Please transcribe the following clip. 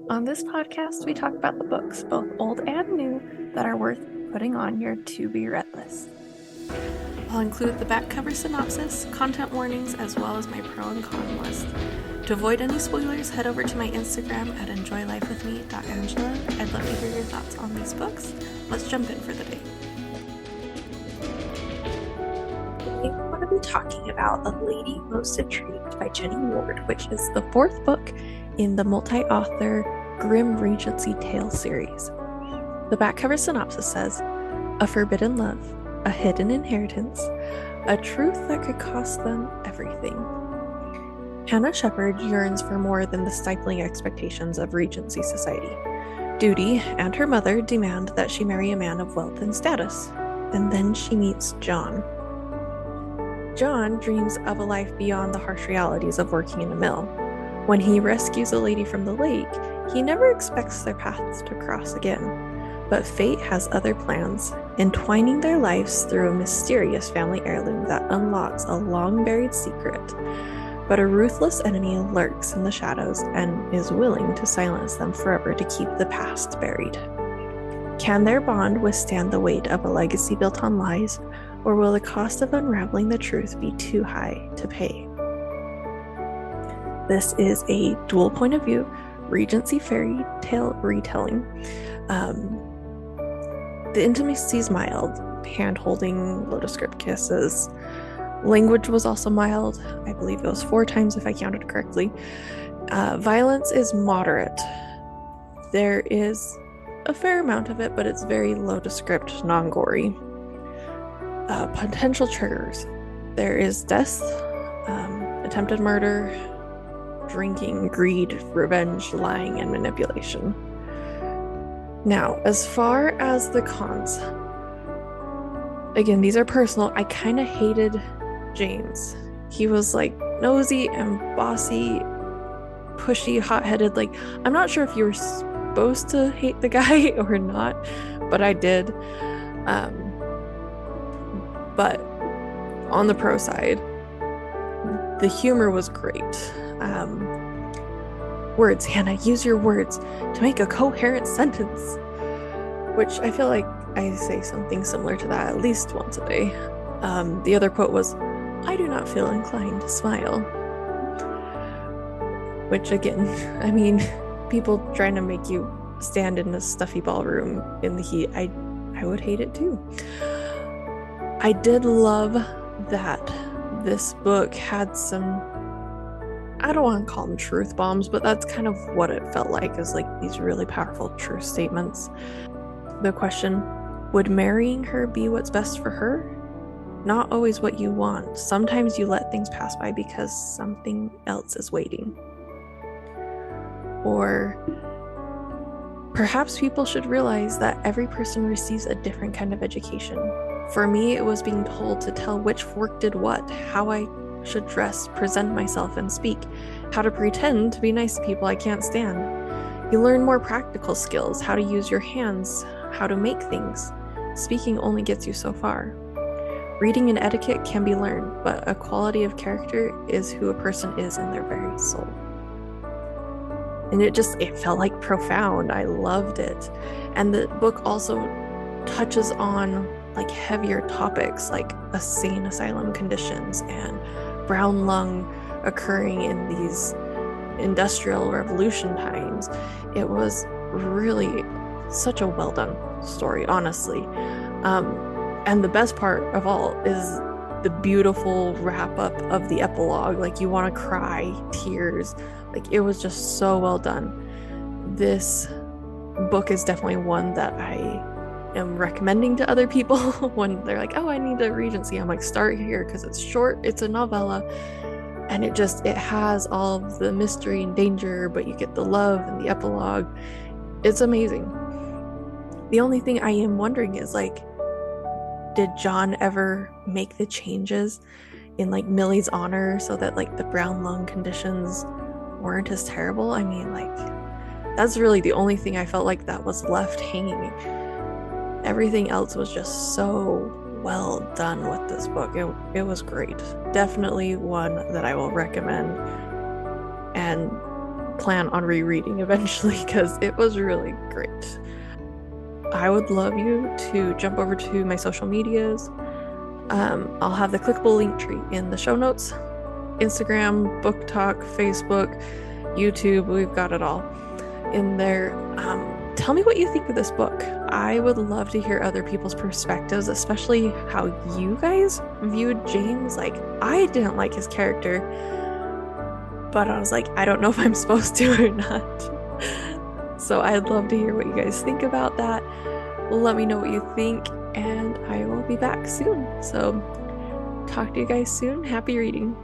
On this podcast, we talk about the books, both old and new, that are worth putting on your to-be-read list. I'll include the back cover synopsis, content warnings, as well as my pro and con list. To avoid any spoilers, head over to my Instagram at enjoylifewithme.angela. I'd love to hear your thoughts on these books. Let's jump in for the day. Today we're going to be talking about A Lady Most Intrigued by Jenni Ward, which is the fourth book in the multi-author Grimm Regency Tales series. The back cover synopsis says, "A forbidden love, a hidden inheritance, a truth that could cost them everything." Hannah Shepherd yearns for more than the stifling expectations of Regency society. Duty and her mother demand that she marry a man of wealth and status, and then she meets John. John dreams of a life beyond the harsh realities of working in a mill. When he rescues a lady from the lake, he never expects their paths to cross again. But fate has other plans, entwining their lives through a mysterious family heirloom that unlocks a long-buried secret. But a ruthless enemy lurks in the shadows and is willing to silence them forever to keep the past buried. Can their bond withstand the weight of a legacy built on lies, or will the cost of unraveling the truth be too high to pay? This is a dual point of view Regency fairy tale retelling. The intimacy is mild, hand-holding, lotus script kisses. Language was also mild. I believe it was 4 times if I counted correctly. Violence is moderate. There is a fair amount of it, but it's very lotus script, non-gory. Potential triggers. There is death, attempted murder, drinking, greed, revenge, lying, and manipulation. Now, as far as the cons, again, these are personal. I kind of hated James. He was like nosy and bossy, pushy, hot-headed. Like, I'm not sure if you were supposed to hate the guy or not, but I did. But on the pro side, the humor was great. Words, Hannah, use your words to make a coherent sentence. Which I feel like I say something similar to that at least once a day. The other quote was, "I do not feel inclined to smile." Which again, I mean, people trying to make you stand in a stuffy ballroom in the heat, I would hate it too. I did love that this book had some, I don't want to call them truth bombs, but that's kind of what it felt like, is like these really powerful truth statements. The question, would marrying her be what's best for her? Not always what you want. Sometimes you let things pass by because something else is waiting. Or perhaps people should realize that every person receives a different kind of education. For me, it was being told to tell which fork did what, how I should dress, present myself, and speak, how to pretend to be nice to people I can't stand. You learn more practical skills, how to use your hands, how to make things. Speaking only gets you so far. Reading and etiquette can be learned, but a quality of character is who a person is in their very soul. And it felt like profound. I loved it. And the book also touches on like heavier topics like insane asylum conditions and brown lung occurring in these industrial revolution times. It was really such a well done story, honestly. And the best part of all is the beautiful wrap up of the epilogue. Like, you want to cry, tears. Like, it was just so well done. This book is definitely one that I am recommending to other people when they're like, "Oh, I need a Regency." I'm like, start here because it's short, it's a novella, and it has all of the mystery and danger, but you get the love and the epilogue. It's amazing. The only thing I am wondering is, like, did John ever make the changes in like Millie's honor so that like the brown lung conditions weren't as terrible? I mean, like, that's really the only thing I felt like that was left hanging. Everything else was just so well done with this book. It was great. Definitely one that I will recommend. And plan on rereading eventually because it was really great. I would love you to jump over to my social medias. I'll have the clickable link tree in the show notes. Instagram, Book Talk, Facebook, YouTube, we've got it all in there. Tell me what you think of this book. I would love to hear other people's perspectives, especially how you guys viewed James. Like, I didn't like his character, but I was like, I don't know if I'm supposed to or not. So I'd love to hear what you guys think about that. Let me know what you think, and I will be back soon. So talk to you guys soon. Happy reading.